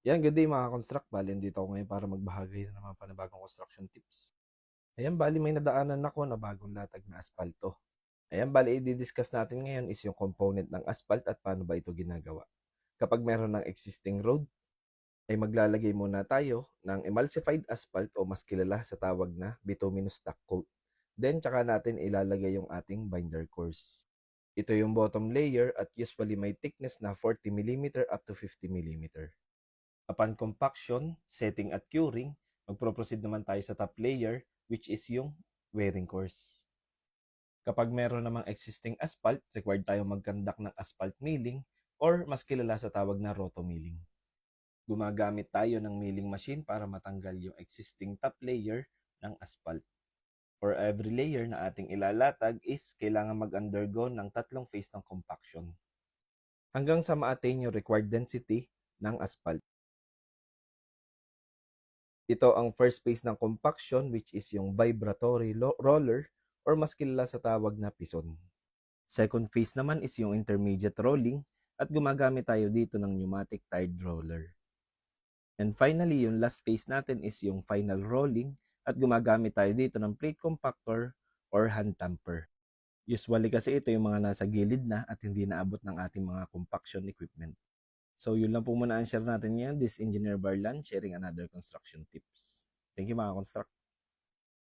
Yan, good day mga construct. Bali, dito ako ngayon para magbahagi ng mga panibagong construction tips. Ayan, bali may nadaanan ako na bagong latag na asfalto. Ayan, bali i-discuss natin ngayon is yung component ng asphalt at paano ba ito ginagawa. Kapag meron ng existing road, ay maglalagay muna tayo ng emulsified asphalt o mas kilala sa tawag na bituminous stock coat. Then, tsaka natin ilalagay yung ating binder course. Ito yung bottom layer at usually may thickness na 40 mm up to 50 mm. Upon compaction, setting at curing, magpo-proceed naman tayo sa top layer which is yung wearing course. Kapag meron namang existing asphalt, required tayo mag-conduct ng asphalt milling or mas kilala sa tawag na roto milling. Gumagamit tayo ng milling machine para matanggal yung existing top layer ng asphalt. For every layer na ating ilalatag is kailangan mag-undergo ng 3 phase ng compaction hanggang sa ma-attain yung required density ng asphalt. Ito ang first phase ng compaction which is yung vibratory roller or mas kilala sa tawag na pison. Second phase naman is yung intermediate rolling at gumagamit tayo dito ng pneumatic tire roller. And finally, yung last phase natin is yung final rolling at gumagamit tayo dito ng plate compactor or hand tamper. Usually kasi ito yung mga nasa gilid na at hindi naabot ng ating mga compaction equipment. So yun lang po muna ang share natin ngayon. This is Engineer Barlan sharing another construction tips. Thank you mga construct.